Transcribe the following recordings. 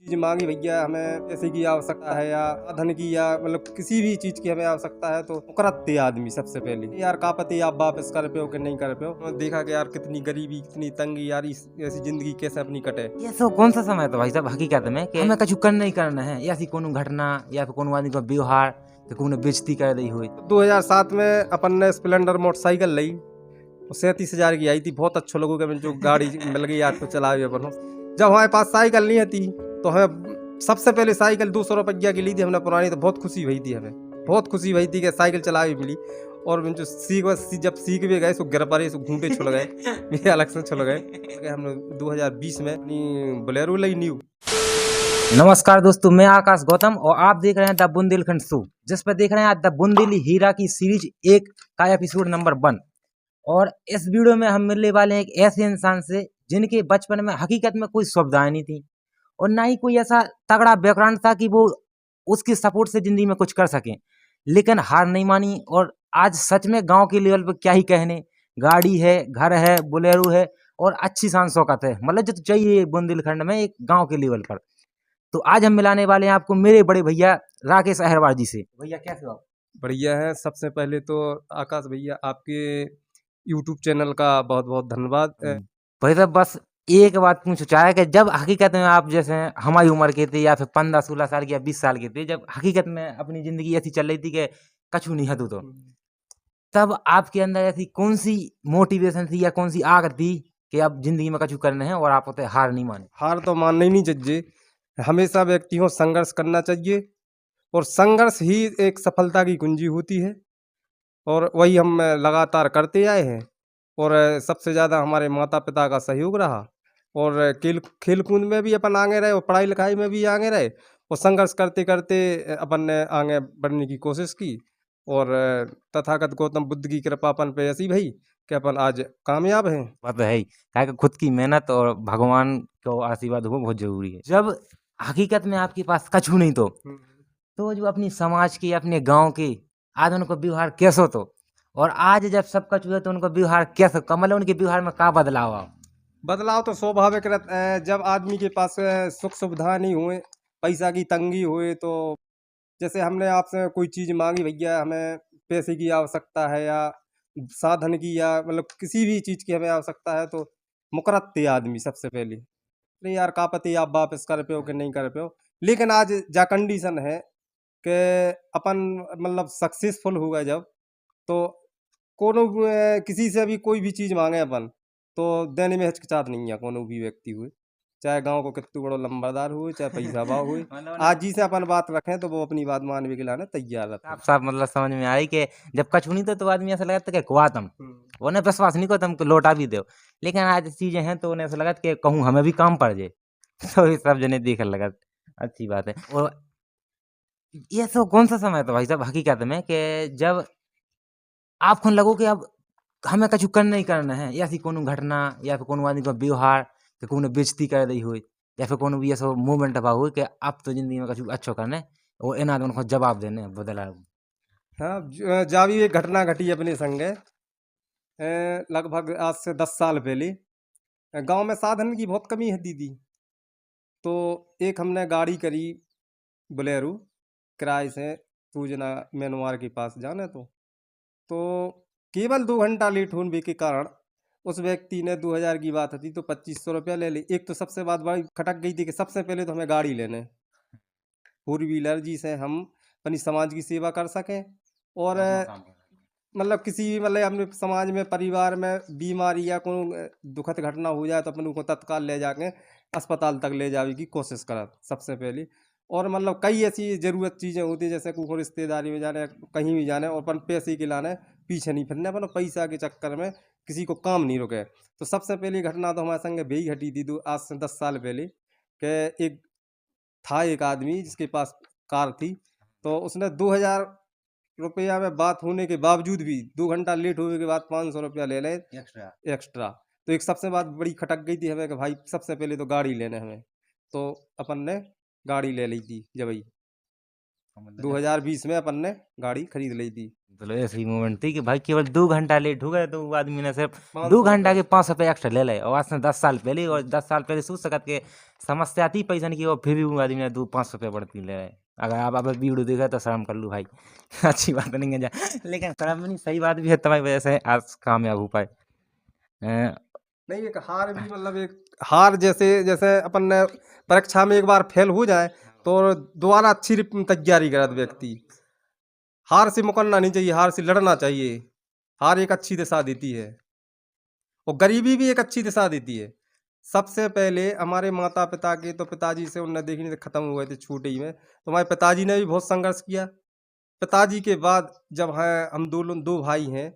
चीज़ मांगी भैया, हमें पैसे की आवश्यकता है या धन की या मतलब किसी भी चीज़ की हमें आवश्यकता है तो मुकरत दे आदमी सबसे पहले यार का पति आप वापस कर पे हो कि नहीं कर पे हो। तो देखा कि यार कितनी गरीबी कितनी तंगी यार ऐसी जिंदगी कैसे अपनी कटे। ये सब कौन सा समय था भाई साहब हकीकत में कि हमें कछु करना ही करना है या फिर कोनो घटना या फिर कोनो आदमी का व्यवहार कि कोनो बेइज्जती कर दी हुई। 2007 में अपन ने स्प्लेंडर मोटरसाइकिल ली, 37,000 की आई थी। बहुत अच्छा लोगों के जो गाड़ी मिल गई यार तो चला अपन। जब हमारे पास साइकिल नहीं थी तो हमें सबसे पहले साइकिल 200 रुपया की ली थी हमने पुरानी, तो बहुत खुशी हुई थी हमें, बहुत खुशी हुई थी कि साइकिल चला भी मिली। और जो जब सीख भी गए सो गिर पड़े सो घूंटे छुल गए मेरे अलग से छुल गए। हमने 2020 में अपनी बोलेरो ली न्यू। नमस्कार दोस्तों, मैं आकाश गौतम और आप देख रहे हैं द बुंदेलखंड शो, जिस पर देख रहे हैं आज द बुंदेली हीरा की सीरीज 1 का एपिसोड नंबर 1। और इस वीडियो में हम मिलने वाले हैं एक ऐसे इंसान से जिनके बचपन में हकीकत में कोई सुविधाएं नहीं थी और ना ही कोई ऐसा तगड़ा बैकग्राउंड था कि वो उसके सपोर्ट से जिंदगी में कुछ कर सके, लेकिन हार नहीं मानी। और आज सच में गांव के लेवल पर क्या ही कहने, गाड़ी है, घर है, बोलेरो है और अच्छी शान शौकत है, मतलब जो चाहिए बुंदेलखंड में एक गांव के लेवल पर। तो आज हम मिलाने वाले हैं आपको मेरे बड़े भैया राकेश अहरवार जी से। भैया कैसे हो आप? बढ़िया है। सबसे पहले तो आकाश भैया आपके यूट्यूब चैनल का बहुत बहुत धन्यवाद। भाई साहब बस एक बात पूछना चाहे कि जब हकीकत में आप जैसे हमारी उम्र के थे या फिर 15-16 साल के या 20 साल के थे, जब हकीकत में अपनी जिंदगी ऐसी चल रही थी कि कछु नहीं हतू, तो तब आपके अंदर ऐसी कौन सी मोटिवेशन थी या कौन सी आग थी कि अब जिंदगी में कछु करना है और आप होते हार नहीं माने? हार तो मानना ही नहीं चाहिए। हमेशा व्यक्ति को संघर्ष करना चाहिए और संघर्ष ही एक सफलता की कुंजी होती है। और वही हम लगातार करते आए हैं। और सबसे ज़्यादा हमारे माता पिता का सहयोग रहा। और खेल कूद में भी अपन आगे रहे और पढ़ाई लिखाई में भी आगे रहे और संघर्ष करते करते अपन ने आगे बढ़ने की कोशिश की। और तथागत गौतम बुद्ध की कृपा अपन पे ऐसी भई कि अपन आज कामयाब हैं। बात तो है ही, क्या खुद की मेहनत और भगवान को आशीर्वाद हो बहुत जरूरी है। जब हकीकत में आपके पास कछु नहीं तो जो अपनी समाज के अपने गांव के आज उनको व्यवहार कैसो, तो और आज जब सब कुछ हुआ तो उनको व्यवहार कैसे, मतलब उनके व्यवहार में क्या बदलाव आओ? बदलाव तो स्वाभाविक रहता है। जब आदमी के पास सुख सुविधा नहीं हुए, पैसा की तंगी हुए, तो जैसे हमने आपसे कोई चीज़ मांगी भैया, हमें पैसे की आवश्यकता है या साधन की या मतलब किसी भी चीज़ की हमें आवश्यकता है तो मुकरत थे आदमी सबसे पहले। नहीं यार का पति आप वापस कर पे हो कि नहीं कर पे हो। लेकिन आज जा कंडीशन है कि अपन मतलब सक्सेसफुल हो गए जब, तो कोनो किसी से भी कोई भी चीज़ मांगे अपन तो देने में हिचकिचात नहीं है कोनो भी व्यक्ति हुए, चाहे गांव को कितने बड़ो लंबादार हुए चाहे पैसा भाव हुए। आज जी से अपन बात रखें तो वो अपनी बात मानने के लाने तैयार रहते हैं। साफ साफ मतलब समझ में आई कि जब कछु नहीं तो आदमी ऐसा लगता कि कुआ तुम उन्हें विश्वास नहीं को तुमको लौटा भी दो, लेकिन आज चीजें हैं तो उन्हें ऐसा लगा कि कहूँ हमें भी काम पड़ जाए तो ये सब जने देख लगा। अच्छी बात है। और ये सब कौन सा समय था भाई साहब हकीकत में कि जब आपको लगो कि अब हमें कछु करना ही करना है, या फिर कोनो घटना या फिर कोनो आदमी का व्यवहार कि कोनो बेइज्जती कर दी हुई या फिर कोनो भी ऐसा मूवमेंट हुआ हो कि अब तो जिंदगी में कछु अच्छा करना है और इना उनको जवाब देने हैं, बदला। हाँ जा भी एक घटना घटी अपने संग लगभग आज से 10 साल पहले। गांव में साधन की बहुत कमी है दीदी, तो एक हमने गाड़ी करी बोलेरो किराए से सूजना मैनवार के पास जाने तो केवल 2 घंटा लेट होने के कारण उस व्यक्ति ने 2000 की बात थी तो 2500 रुपया ले ली। एक तो सबसे बात बड़ी खटक गई थी कि सबसे पहले तो हमें गाड़ी लेने 4 व्हीलर जिसे हम अपनी समाज की सेवा कर सकें। और मतलब किसी भी मतलब अपने समाज में परिवार में बीमारी या कोई दुखद घटना हो जाए तो अपन उनको तत्काल ले जाके अस्पताल तक ले जाने की कोशिश करा सबसे पहले। और मतलब कई ऐसी ज़रूरत चीज़ें होती हैं जैसे कोई रिश्तेदारी में जाने कहीं भी जाने और अपन पैसे के लाने पीछे नहीं फिरने, अपन पैसा के चक्कर में किसी को काम नहीं रुके। तो सबसे पहली घटना तो हमारे संग भी घटी थी आज से 10 साल पहले कि एक आदमी जिसके पास कार थी, तो उसने 2000 रुपया में बात होने के बावजूद भी 2 घंटा लेट होने के बाद 500 रुपया ले लें एक्स्ट्रा। तो एक सबसे बात बड़ी खटक गई थी हमें कि भाई सबसे पहले तो गाड़ी लेने हमें, तो अपन ने गाड़ी ले ली थी जब ही। मतलब 2020 में अपन ने गाड़ी खरीद ली थी। मतलब ऐसी मूवमेंट थी कि भाई केवल 2 घंटा लेट हो गए तो वो आदमी ने सिर्फ 500 2 घंटा रुपये के 500 रुपये एक्स्ट्रा ले ले और आज से 10 साल पहले और 10 साल पहले सोच सकत के समस्या थी पैसा की और फिर भी वो आदमी ने 500 रुपये बढ़ती ले रहे। अगर आप अब वीडियो देखा तो शर्म कर लूँ भाई अच्छी बात नहीं है जा लेकिन शर्म नहीं सही बात भी है तुम्हारी वजह से आज कामयाब हो पाए। नहीं, एक हार भी मतलब एक हार जैसे जैसे अपन ने परीक्षा में एक बार फेल हो जाए तो दोबारा अच्छी तैयारी करत व्यक्ति। हार से मुकरना नहीं चाहिए, हार से लड़ना चाहिए। हार एक अच्छी दिशा देती है और गरीबी भी एक अच्छी दिशा देती है। सबसे पहले हमारे माता पिता के तो पिताजी से उन्हें देखने से ख़त्म हुए थे छोटे ही में, तो हमारे पिताजी ने भी बहुत संघर्ष किया। पिताजी के बाद जब हैं हम दो भाई हैं,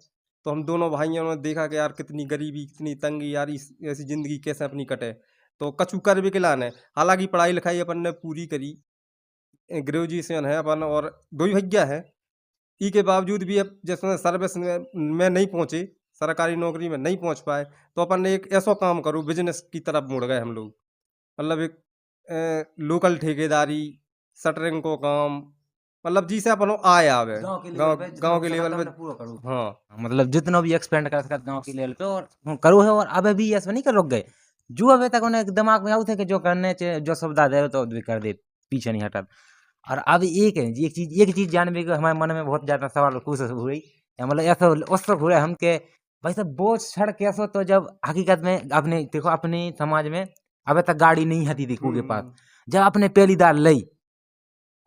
तो हम दोनों भाइयों ने देखा कि यार कितनी गरीबी, कितनी तंगी, यार इस ऐसी ज़िंदगी कैसे अपनी कटे। तो कछु कर भी किलान है। हालाँकि पढ़ाई लिखाई अपन ने पूरी करी, ग्रेजुएशन है अपन और 2 ही भैया हैं। ई के बावजूद भी अब जैसे सर्विस में नहीं पहुँचे, सरकारी नौकरी में नहीं पहुँच पाए, तो अपन ने एक ऐसा काम करूँ बिज़नेस की तरफ मुड़ गए हम लोग। मतलब एक लोकल ठेकेदारी, शटरिंग को काम, मतलब जिसे अपन आय आवे गाँव के लेवल पे पूरा करूँ। हाँ। मतलब जितना भी एक्सपेंड कर सकते गाँव के लेवल पे और करो है और अबे भी ऐसा नहीं कर रुक गए जो अबे तक उन्हें दिमाग में आउट है कि जो करने चाहिए जो सुविधा दे तो भी कर दे पीछे नहीं हटा। और अब एक है जी एक चीज जानने के हमारे मन में बहुत ज्यादा सवाल कोशिश हुई या मतलब ऐसा उत्सुक हुआ हम के भाई साहब बोझ छड़ कैसो तो जब हकीकत में अपने देखो अपने समाज में अबे तक गाड़ी नहीं हती थी के पास जब अपने पहली दार लई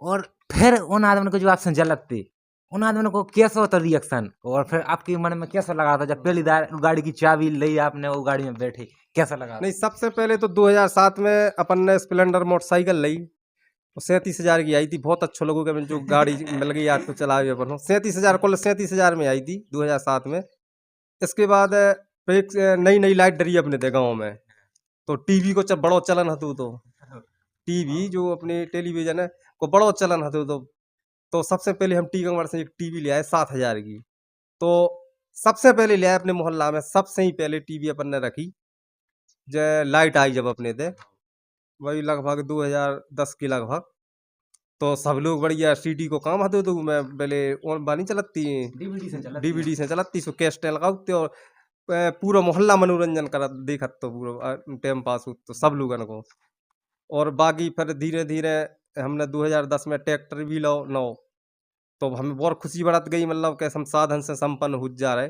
और फिर उन आदमी को जो आपसे जलत थे उन आदमी को कैसा होता रिएक्शन और फिर आपके मन में कैसा लगा था जब पहली गाड़ी की चाबी ली आपने वो गाड़ी में बैठे कैसा लगा? नहीं, सबसे पहले तो 2007 में अपन ने स्प्लेंडर मोटरसाइकिल ली, 37,000 की आई थी। बहुत अच्छा लोगों के जो गाड़ी मिल गई आज तो चला अपन 37,000 कुल 37,000 में आई थी 2007 में। इसके बाद एक नई नई लाइट डरी अपने थे गाँव में, तो टीवी को बड़ो चलन हतु तो टीवी जो अपने टेलीविजन है को बड़ो चलन हतु तो सबसे पहले हम टी कॉमर्स से एक टीवी ले आए 7,000 की। तो सबसे पहले ले आए अपने मोहल्ला में, सबसे ही पहले टीवी अपन ने रखी जय लाइट आई जब अपने थे वही लगभग 2010 के लगभग। तो सब लोग बढ़िया सीडी को काम हते तो मैं पहले ऑन बानी चलती डीवीडी से चलती सो कैस्टे लगाते और पूरा मोहल्ला मनोरंजन कर देखत तो पूरा टाइम पास हो तो सब लोगन को। और बाकी फिर धीरे धीरे हमने 2010 में ट्रैक्टर भी लो नो, तो हमें बहुत खुशी बढ़त गई, मतलब कि हम साधन से संपन्न हो जा रहे।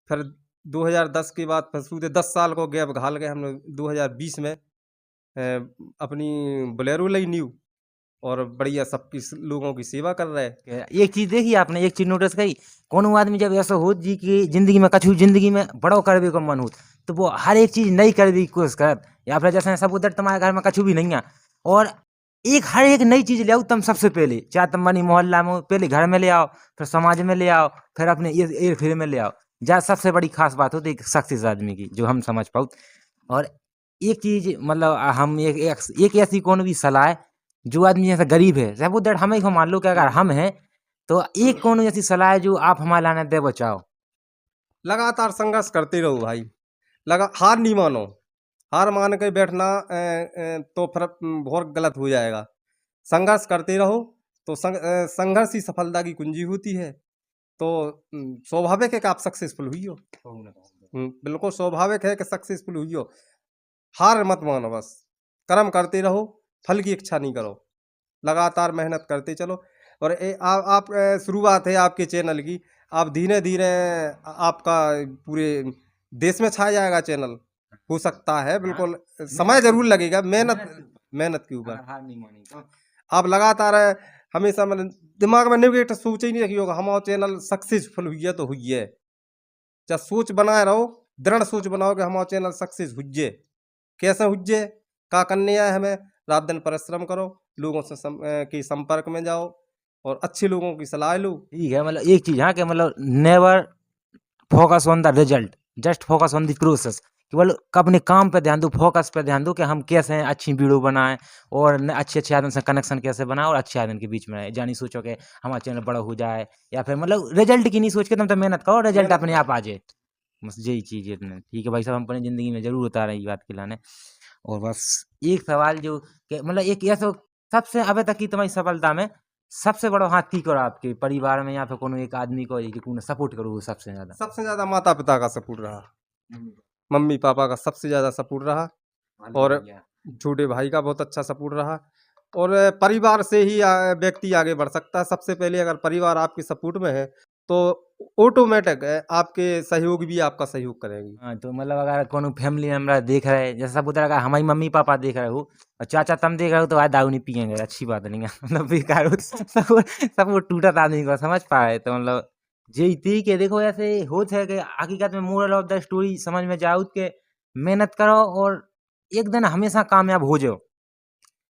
फिर 2010 के बाद फिर सूदे 10 साल को गैप घाल के हमने 2020 में अपनी बोलेरो ली न्यू और बढ़िया सबकी लोगों की सेवा कर रहे हैं। एक चीज देखी आपने एक चीज नोटिस करी कोनो आदमी जब ऐसा हो जी की जिंदगी में कछु जिंदगी में बड़ो करवे को मन हो तो वो हर एक चीज नई करने की कोशिश करत या फिर जैसे सब उधर तुम्हारे घर में कछु भी नहीं है और हर एक नई चीज ले आओ तुम सबसे पहले चाहे तुम बनी मोहल्ला में पहले घर में ले आओ फिर समाज में ले आओ फिर अपने ये फिर में ले आओ जहाँ सबसे बड़ी खास बात होती है सक्सेस आदमी की जो हम समझ पाओ। और एक चीज मतलब हम एक ऐसी कौन भी सलाह है जो आदमी जैसा गरीब है सब उधर हमें को मान लो कि अगर हम हैं तो एक कौन ऐसी सलाह है जो आप हमारे लाने दे बचाओ? लगातार संघर्ष करते रहो भाई, हार नहीं मानो। हार मान के बैठना तो फिर बहुत गलत हो जाएगा। संघर्ष करते रहो तो संघर्ष ही सफलता की कुंजी होती है। तो स्वाभाविक है कि आप सक्सेसफुल हुई हो, बिल्कुल स्वाभाविक है कि सक्सेसफुल हुई हो। हार मत मानो, बस कर्म करते रहो, फल की इच्छा नहीं करो, लगातार मेहनत करते चलो। और आप शुरुआत है आपके चैनल की, आप धीरे धीरे आपका पूरे देश में छा जाएगा चैनल, हो सकता है बिल्कुल समय जरूर लगेगा, मेहनत के ऊपर आप लगातार हमेशा मतलब दिमाग में नेगेटिव सोच ही नहीं रखी होगा हमारा चैनल सक्सेसफुल हुई है तो हुई है। जब सोच बनाए रहो, दृढ़ सोच बनाओ कि हमारा चैनल सक्सेस हुई, कैसे हुई का करने आए हमें, रात दिन परिश्रम करो, लोगों से के संपर्क में जाओ और अच्छे लोगों की सलाह लो। ठीक है मतलब एक चीज हाँ कि मतलब never focus on the result, just focus on the process. केवल अपने काम पे ध्यान दो, फोकस पे ध्यान दो कि हम कैसे अच्छी वीडियो बनाएं और अच्छे अच्छे आदमी से कनेक्शन कैसे बनाएं और अच्छे आदमी के बीच में जानी सोचो कि हमारा चैनल बड़ा हो जाए या फिर मतलब रिजल्ट की नहीं सोच के तुम तो मेहनत करो, रिजल्ट अपने आप आ जाए, बस यही चीज़ है इतने। ठीक है भाई साहब हम अपनी ज़िंदगी में ज़रूर उतारें ये बात खिलाने। और बस एक सवाल जो कि मतलब एक ऐसा सबसे अभी तक की तुम्हारी सफलता में सबसे बड़ो हाथ की करो आपके परिवार में या फिर कोनो एक आदमी को कि कोनो सपोर्ट करो वो सबसे ज्यादा? सबसे ज़्यादा माता पिता का सपोर्ट रहा, मम्मी पापा का सबसे ज़्यादा सपोर्ट रहा, और छोटे भाई का बहुत अच्छा सपोर्ट रहा। और परिवार से ही व्यक्ति आगे बढ़ सकता है। सबसे पहले अगर परिवार आपके सपोर्ट में है तो ऑटोमेटिक आपके सहयोग भी आपका सहयोग करेंगी। हाँ, तो मतलब अगर कोनो फैमिली मेंबर देख रहे हैं, जैसा पुत्र अगर हमारी मम्मी पापा देख रहे हो और चाचा तुम देख रहे हो तो आज दारू नहीं पियेंगे, अच्छी बात नहीं है। मतलब बेकार हो सब वो टूटत आदमी को समझ पाए तो मतलब जी ठीक है। देखो ऐसे होत है कि हकीकत में मोरल ऑफ द स्टोरी समझ में जाओ के मेहनत करो और एक दिन हमेशा कामयाब हो जाओ,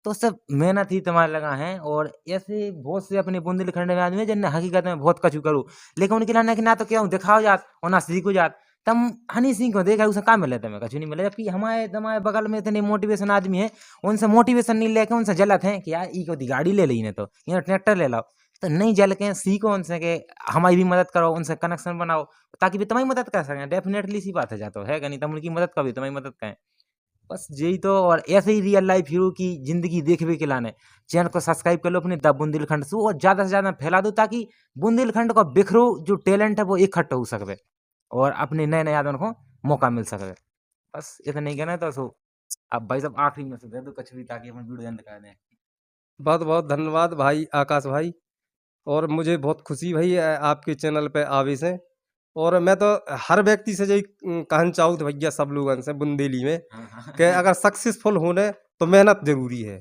तो सब मेहनत ही तुम्हारे लगा है। और ऐसे बहुत से अपने बुंदेलखंड में आदमी है जिनने हकीकत में बहुत कछु करूँ, लेकिन उनके लाने कि ना तो क्यों दिखाओ जात और ना सीखो जात। तम हनी सिंह को देखा उसे काम मिले तुम्हें कछु नहीं मिले, जबकि हमारे तुम्हारे बगल में इतने मोटिवेशन आदमी है, उनसे मोटिवेशन नहीं लेके उनसे जलत है कि यार ई को दी गाड़ी ले ली ने तो या ट्रैक्टर ले लाओ। तो नहीं जल के सीखो उनसे कि हमारी भी मदद करो, उनसे कनेक्शन बनाओ ताकि भी तुम्हारी मदद कर सकें। डेफिनेटली सी बात है जातो है कि नहीं, तुम उनकी मदद करो तुम्हारी मदद करें। बस यही तो। और ऐसे ही रियल लाइफ हीरो की जिंदगी देखने के लाने चैनल को सब्सक्राइब कर लो अपने द बुंदेलखंड शो और ज़्यादा से ज़्यादा फैला दो ताकि बुंदेलखंड को बिखरो जो टैलेंट है वो इकट्ठा हो सके और अपने नए नए आदमी को मौका मिल सके। बस इतना ही कहना है तो सो अब भाई साहब आखिरी में से दे दो कुछ भी ताकि अपन वीडियो एंड कर दें। बहुत बहुत धन्यवाद भाई आकाश भाई, और मुझे बहुत खुशी भई आपके चैनल पे आवे से। और मैं तो हर व्यक्ति से यही कहना चाहूँ तो भैया सब लोगन से बुंदेली में कि अगर सक्सेसफुल होने तो मेहनत जरूरी है।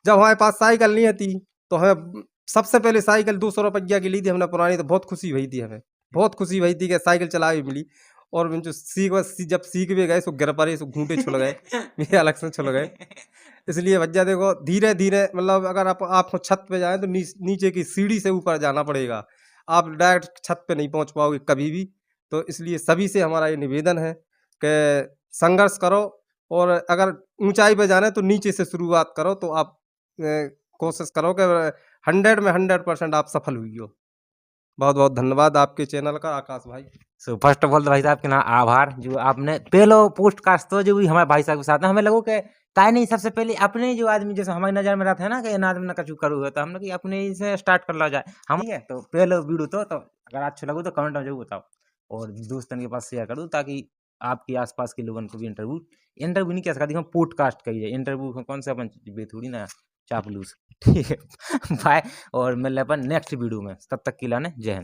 जब हमारे पास साइकिल नहीं थी तो हमें सबसे पहले साइकिल 200 रुपया की ली थी हमने पुरानी, तो बहुत खुशी हुई थी, हमें बहुत खुशी हुई थी कि साइकिल चला भी मिली। और मैं जो जब सीख भी गए सो गिर पड़े, सो घूंटे छुल गए मेरे अलग से छुल गए। इसलिए भैया देखो धीरे धीरे, मतलब अगर आप छत पे जाएं तो नीचे की सीढ़ी से ऊपर जाना पड़ेगा, आप डायरेक्ट छत पे नहीं पहुंच पाओगे कभी भी। तो इसलिए सभी से हमारा ये निवेदन है कि संघर्ष करो, और अगर ऊंचाई पे जाना है तो नीचे से शुरुआत करो, तो आप कोशिश करो कि 100 में 100% आप सफल हुई हो। बहुत बहुत धन्यवाद आपके चैनल का आकाश भाई। सो फर्स्ट ऑफ ऑल तो भाई साहब के ना आभार जो आपने पहलो पोस्ट कास्ट तो जो भी हमारे भाई साहब के साथ है, हमें लगो कि ताई नहीं सबसे पहले अपने जो आदमी जैसे हमारी नज़र में रहता है ना कि इन आदमी ना कछु करू है, तो हमने कि अपने ही से स्टार्ट कर ला जाए हम ठीक है। तो पहले वीडियो तो अगर अच्छा लगो तो कमेंट में जरूर बताओ और दोस्तों के पास शेयर कर दो ताकि आपके आसपास के लोगों को भी इंटरव्यू नहीं कह सकता, देखो पॉडकास्ट करिए, इंटरव्यू कौन सा अपन बेथोड़ी ना चापलूस। ठीक है बाय, और मिल अपन नेक्स्ट वीडियो में, तब तक के लिए जय हिंद।